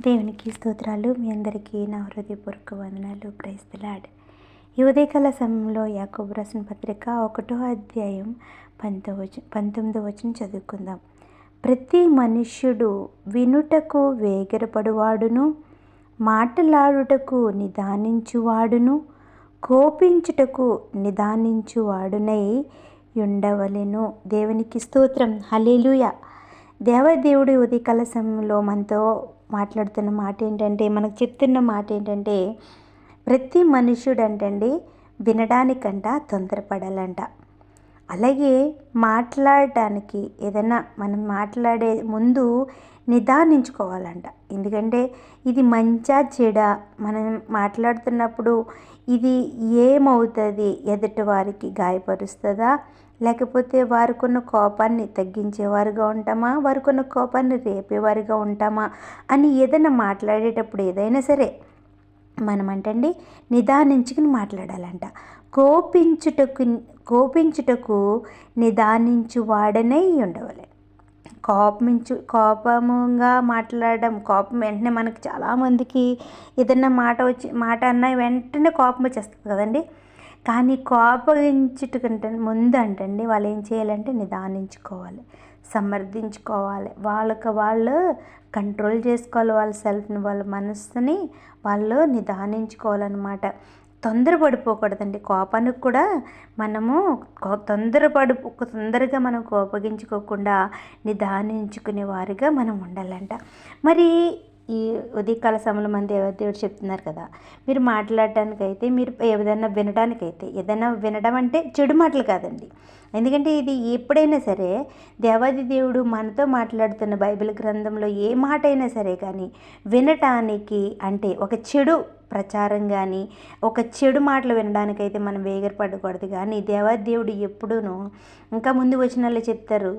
దేవునికి స్తోత్రాలు. మీ అందరికీ నా హృదయపూర్వక వందనాలు. Praise the lord. ఈ ఉదయకాల సమయంలో యాకోబు రాసిన పత్రిక 1వ అధ్యాయం 19వ వచనం చదువుకుందాం. ప్రతి మనుష్యుడు వినుటకు వేగిరపడువాడును, మాటలాడుటకు నిదానించువాడును, కోపించుటకు నిదానించువాడునై ఉండవలెను. దేవునికి స్తోత్రం. హల్లెలూయా. దేవదేవుడి ఉదయకాల సమయంలో మనతో మాట్లాడుతున్న మాట ఏంటంటే, మనకు చెప్తున్న మాట ఏంటంటే, ప్రతి మనుష్యుడు అంటండి వినడానికంట తొందరపడాలంట. అలాగే మాట్లాడటానికి ఏదైనా మనం మాట్లాడే ముందు నిదానించుకోవాలంట. ఎందుకంటే ఇది మంచా చెడా, మనం మాట్లాడుతున్నప్పుడు ఇది ఏమవుతుంది, ఎదుటి వారికి గాయపరుస్తుందా, లేకపోతే వారికున్న కోపాన్ని తగ్గించేవారుగా ఉంటామా, వారికున్న కోపాన్ని రేపేవారిగా ఉంటామా అని ఏదైనా మాట్లాడేటప్పుడు ఏదైనా సరే మనమంటండి నిదానించుకుని మాట్లాడాలంట. కోపించుటకు నిదానించువాడనై ఉండవలే. కోపముగా మాట్లాడడం, కోపం వెంటనే మనకి చాలామందికి ఏదన్నా మాట అన్నా వెంటనే కోపం వచ్చేస్తుంది కదండి. కానీ కోపగించుటకంటే ముందు అంటండి వాళ్ళు ఏం చేయాలంటే నిదానించుకోవాలి, సమర్థించుకోవాలి, వాళ్ళు కంట్రోల్ చేసుకోవాలి, వాళ్ళ సెల్ఫ్ని, వాళ్ళ మనస్సుని వాళ్ళు నిదానించుకోవాలన్నమాట. తొందరపడిపోకూడదండి. కోపానికి కూడా మనము తొందరగా మనం కోపగించుకోకుండా నిదానించుకునే వారిగా మనం ఉండాలంట. మరి ఈ ఉదయకాల సమయంలో మన దేవుడు చెప్తున్నారు కదా, మీరు మాట్లాడటానికైతే, మీరు ఏదైనా వినడానికైతే, ఏదైనా వినడం అంటే చెడు మాటలు కాదండి. ఎందుకంటే ఇది ఎప్పుడైనా సరే దేవాది దేవుడు మనతో మాట్లాడుతున్న బైబిల్ గ్రంథంలో ఏ మాట అయినా సరే కానీ వినటానికి అంటే ఒక చెడు ప్రచారం కానీ ఒక చెడు మాటలు వినడానికైతే మనం వేగిరపడకూడదు. కానీ దేవాది దేవుడు ఎప్పుడూను ఇంకా ముందు వచనాల్లో చెప్తారు,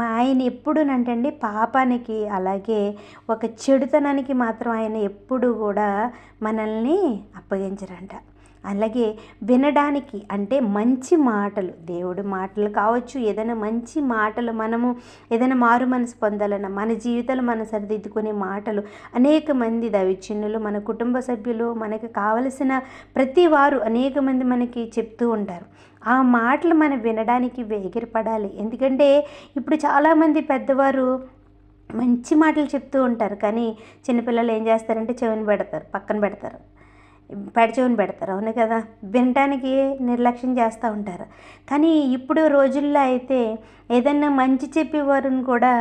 ఆయన ఎప్పుడునంటండి పాపానికి అలాగే ఒక చెడుతనానికి మాత్రం ఆయన ఎప్పుడు కూడా మనల్ని అప్పగించరంట. అలాగే వినడానికి అంటే మంచి మాటలు, దేవుడి మాటలు కావచ్చు, ఏదైనా మంచి మాటలు, మనము ఏదైనా మారు మనసు పొందాలన్నా, మన జీవితాలు మనం సరిదిద్దుకునే మాటలు అనేక మంది దైవజనులు, మన కుటుంబ సభ్యులు, మనకి కావలసిన ప్రతి వారు అనేక మంది మనకి చెప్తూ ఉంటారు. ఆ మాటలు మనం వినడానికి వేగిరపడాలి. ఎందుకంటే ఇప్పుడు చాలామంది పెద్దవారు మంచి మాటలు చెప్తూ ఉంటారు, కానీ చిన్నపిల్లలు ఏం చేస్తారంటే పక్కన పెడతారు, పెడచెవిని పెడతారు. అవును కదా, వినటానికి నిర్లక్ష్యం చేస్తూ ఉంటారు. కానీ ఇప్పుడు రోజుల్లో అయితే ఏదన్నా మంచి చెప్పేవారిని కూడా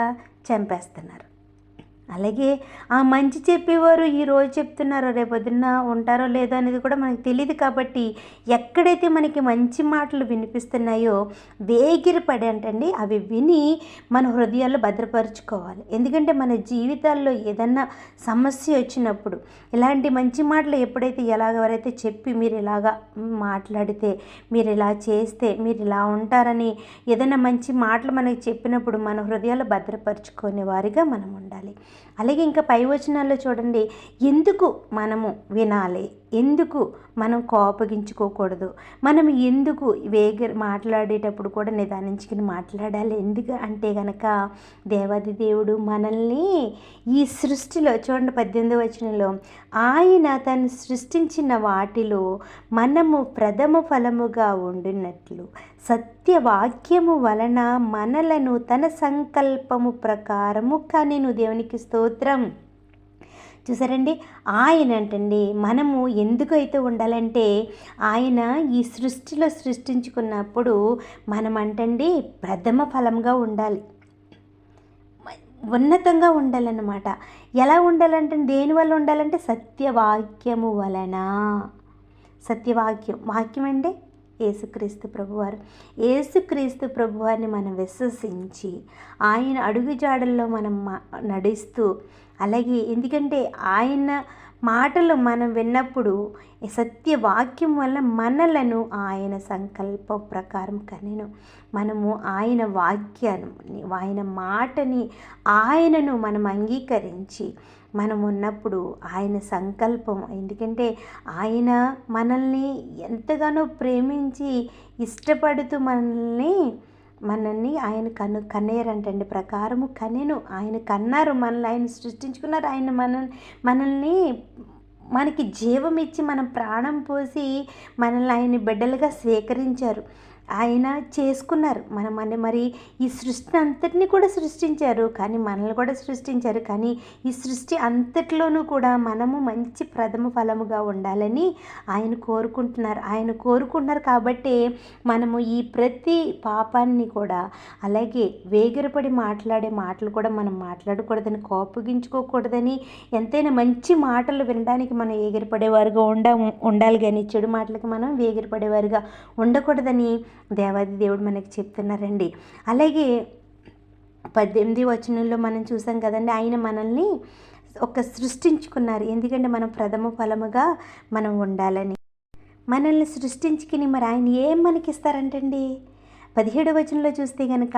చంపేస్తున్నారు. అలాగే ఆ మంచి చెప్పేవారు ఈరోజు చెప్తున్నారో రేపొద్దున్న ఉంటారో లేదో అనేది కూడా మనకు తెలియదు. కాబట్టి ఎక్కడైతే మనకి మంచి మాటలు వినిపిస్తున్నాయో వేగిరపడి అంటండి అవి విని మన హృదయాల్లో భద్రపరుచుకోవాలి. ఎందుకంటే మన జీవితాల్లో ఏదన్నా సమస్య వచ్చినప్పుడు ఇలాంటి మంచి మాటలు ఎప్పుడైతే ఎవరైతే చెప్పి మీరు ఇలాగా మాట్లాడితే, మీరు ఇలా చేస్తే, మీరు ఇలా ఉంటారని ఏదైనా మంచి మాటలు మనకి చెప్పినప్పుడు మన హృదయాలు భద్రపరుచుకునే వారిగా మనం ఉండాలి. అలాగే ఇంకా పై వచనాల్లో చూడండి, ఎందుకు మనము వినాలి, ఎందుకు మనం కోపగించుకోకూడదు, మనం ఎందుకు మాట్లాడేటప్పుడు కూడా నిదానించుకుని మాట్లాడాలి. ఎందుకు అంటే కనుక దేవాది దేవుడు మనల్ని ఈ సృష్టిలో చూడండి 18వ వచనంలో, ఆయన తను సృష్టించిన వాటిలో మనము ప్రథమ ఫలముగా ఉండినట్లు సత్యవాక్యము వలన మనలను తన సంకల్పము ప్రకారము కనెను. దేవునికి స్తోత్రం. చూసారండి, ఆయన అంటండి మనము ఎందుకైతే ఉండాలంటే, ఆయన ఈ సృష్టిలో సృష్టించుకున్నప్పుడు మనం అంటండి ప్రథమ ఫలంగా ఉండాలి, ఉన్నతంగా ఉండాలన్నమాట. ఎలా ఉండాలంటే, దేనివల్ల ఉండాలంటే సత్యవాక్యము వలన. వాక్యం అంటే యేసుక్రీస్తు ప్రభువారు. యేసుక్రీస్తు ప్రభువారిని మనం విశ్వసించి ఆయన అడుగుజాడల్లో మనం నడుస్తూ, అలాగే ఎందుకంటే ఆయన మాటలు మనం విన్నప్పుడు సత్యవాక్యం వల్ల మనలను ఆయన సంకల్పం ప్రకారం కనెను. మనము ఆయన వాక్యాన్ని, ఆయన మాటని, ఆయనను మనం అంగీకరించి మనం ఉన్నప్పుడు ఆయన సంకల్పం, ఎందుకంటే ఆయన మనల్ని ఎంతగానో ప్రేమించి ఇష్టపడుతూ మనల్ని మనల్ని ఆయన కనేరంటండి, ప్రకారము కనెను, ఆయన కన్నారు, మనల్ని ఆయన సృష్టించుకున్నారు, ఆయన మనల్ని మనకి జీవం ఇచ్చి మనం ప్రాణం పోసి మనల్ని ఆయన బిడ్డలుగా స్వీకరించారు, ఆయన చేసుకున్నారు. మరి ఈ సృష్టి అంతటిని కూడా సృష్టించారు, కానీ మనల్ని కూడా సృష్టించారు. కానీ ఈ సృష్టి అంతటిలోనూ కూడా మనము మంచి ప్రథమ ఫలముగా ఉండాలని ఆయన కోరుకుంటున్నారు కాబట్టి మనము ఈ ప్రతి పాపాన్ని కూడా, అలాగే వేగిరపడి మాట్లాడే మాటలు కూడా మనం మాట్లాడకూడదని, కోపగించుకోకూడదని, ఎంతైనా మంచి మాటలు వినడానికి మనం వేగిరపడేవారుగా ఉండాలి కానీ చెడు మాటలకి మనం వేగిరపడేవారుగా ఉండకూడదని దేవాది దేవుడు మనకి చెప్తున్నారండి. అలాగే 18వ వచనంలో మనం చూసాం కదండి, ఆయన మనల్ని సృష్టించుకున్నారు, ఎందుకంటే మనం ప్రథమ ఫలముగా మనం ఉండాలని. మనల్ని సృష్టించుకుని మరి ఆయన ఏం మనకిస్తారంటండి? 17వ వచనంలో చూస్తే కనుక,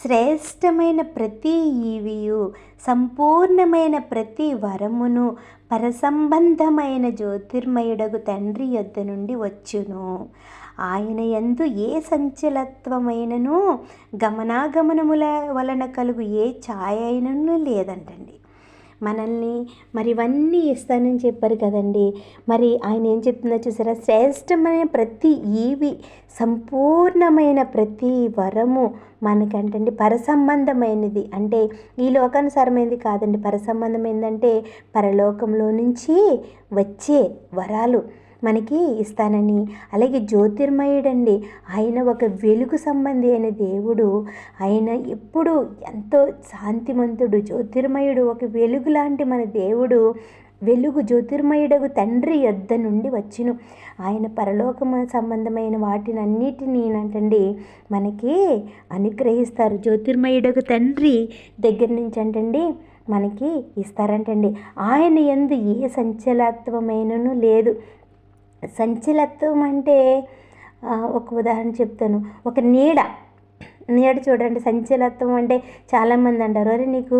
శ్రేష్టమైన ప్రతి ఈవియు, సంపూర్ణమైన ప్రతి వరమును పరసంబంధమైన జ్యోతిర్మయుడగు తండ్రి యొద్ద నుండి వచ్చును. ఆయన యందు ఏ సంచలత్వమైనను గమనాగమనముల వలన కలుగు ఏ ఛాయ అయినను లేదంటండి. మనల్ని మరి ఇవన్నీ ఇస్తానని చెప్పారు కదండి. మరి ఆయన ఏం చెప్తుందో చూసారా? శ్రేష్టమైన ప్రతి ఈవి, సంపూర్ణమైన ప్రతి వరము మనకంటండి పరసంబంధమైనది, అంటే ఈ లోకానుసారమైనది కాదండి. పరసంబంధమైందంటే పరలోకంలో నుంచి వచ్చే వరాలు మనకి ఇస్తానని. అలాగే జ్యోతిర్మయుడండి, ఆయన ఒక వెలుగు సంబంధి అయిన దేవుడు, ఆయన ఎప్పుడు ఎంతో శాంతిమంతుడు, జ్యోతిర్మయుడు, ఒక వెలుగు లాంటి మన దేవుడు, వెలుగు జ్యోతిర్మయుడగు తండ్రి యొద్ద నుండి వచ్చును. ఆయన పరలోకము సంబంధమైన వాటిని అన్నిటినీ అంటండి మనకి అనుగ్రహిస్తారు. జ్యోతిర్మయుడగు తండ్రి దగ్గర నుంచి అంటండి మనకి ఇస్తారంటండి. ఆయన యందు ఏ సంచలత్వమైనను లేదు. సంచలత్వం అంటే ఒక ఉదాహరణ చెప్తాను. ఒక నీడ చూడండి. సంచలత్వం అంటే చాలామంది అంటారు, అరే నీకు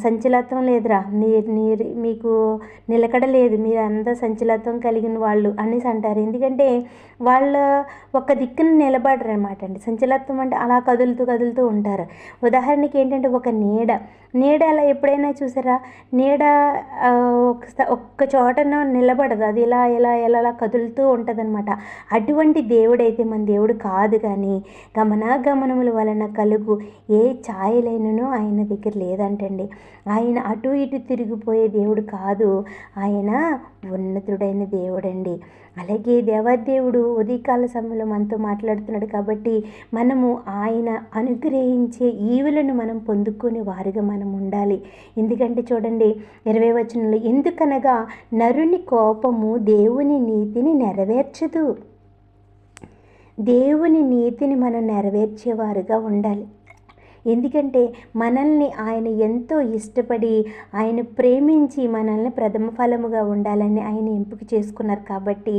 సంచలత్వం లేదురా, మీకు నిలకడ లేదు, మీరు అంతా సంచలత్వం కలిగిన వాళ్ళు అనేసి అంటారు. ఎందుకంటే వాళ్ళ ఒక దిక్కున నిలబడరు అనమాట అండి. సంచలత్వం అంటే అలా కదులుతూ ఉంటారు. ఉదాహరణకి ఏంటంటే ఒక నీడ అలా ఎప్పుడైనా చూసారా? నీడ ఒక్క చోటన నిలబడదు, అది ఇలా కదులుతూ ఉంటుంది అనమాట. అటువంటి దేవుడైతే మన దేవుడు కాదు. కానీ గమనాగమనముల వలన కలుగు ఏ ఛాయలైనను ఆయన దగ్గర లేదంటండి. ఆయన అటు ఇటు తిరిగిపోయే దేవుడు కాదు, ఆయన ఉన్నతుడైన దేవుడండి. అలాగే దేవాదేవుడు ఉదయకాల సమయంలో మనతో మాట్లాడుతున్నాడు కాబట్టి మనము ఆయన అనుగ్రహించే ఈవులను మనం పొందుకునే వారిగా మనం ఉండాలి. ఎందుకంటే చూడండి 20వ వచనంలో, ఎందుకనగా నరుని కోపము దేవుని నీతిని నెరవేర్చదు. దేవుని నీతిని మనం నెరవేర్చేవారుగా ఉండాలి. ఎందుకంటే మనల్ని ఆయన ఎంతో ఇష్టపడి, ఆయన ప్రేమించి మనల్ని ప్రథమ ఫలముగా ఉండాలని ఆయన ఎంపిక చేసుకున్నారు. కాబట్టి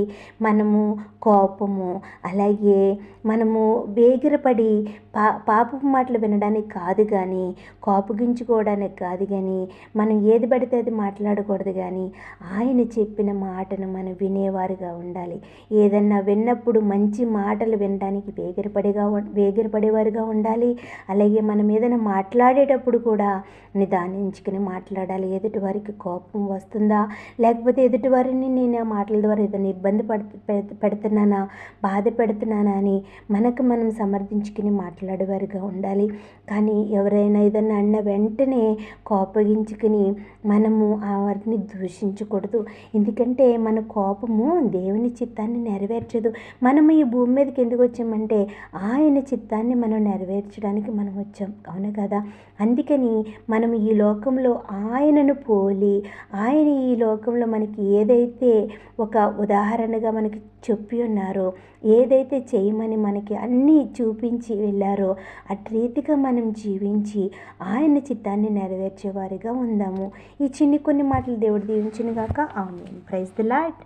మనము కోపము, అలాగే మనము వేగిరపడి పాపపు మాటలు వినడానికి కాదు, కానీ కోపగించుకోవడానికి కాదు, కానీ మనం ఏది పడితే అది మాట్లాడకూడదు. కానీ ఆయన చెప్పిన మాటను మనం వినేవారుగా ఉండాలి. ఏదన్నా విన్నప్పుడు మంచి మాటలు వినడానికి వేగిరపడేవారుగా ఉండాలి. అలాగే మనం ఏదైనా మాట్లాడేటప్పుడు కూడా నిదానించుకుని మాట్లాడాలి. ఎదుటి వారికి కోపం వస్తుందా, లేకపోతే ఎదుటి వారిని నేను ఆ మాటల ద్వారా ఏదైనా ఇబ్బంది పెడుతున్నానా, బాధ పెడుతున్నానా అని మనకు మనం సమర్థించుకుని మాట్లాడేవారుగా ఉండాలి. కానీ ఎవరైనా ఏదైనా అన్న వెంటనే కోపగించుకుని మనము ఆ వారిని దూషించకూడదు. ఎందుకంటే మన కోపము దేవుని చిత్తాన్ని నెరవేర్చదు. మనము ఈ భూమి మీదకి ఎందుకు వచ్చామంటే ఆయన చిత్తాన్ని మనం నెరవేర్చడానికి మనం వచ్చాం, అవును కదా? అందుకని మనం ఈ లోకంలో ఆయనను పోలి, ఆయన ఈ లోకంలో మనకి ఏదైతే ఒక ఉదాహరణగా మనకి చెప్పి ఉన్నారో, ఏదైతే చేయమని మనకి అన్నీ చూపించి వెళ్ళారో అటు రీతిగా మనం జీవించి ఆయన చిత్తాన్ని నెరవేర్చేవారిగా ఉందాము. ఈ కొన్ని మాటలు దేవుడు దీవించును గాక. ఆమేన్. Praise the lord.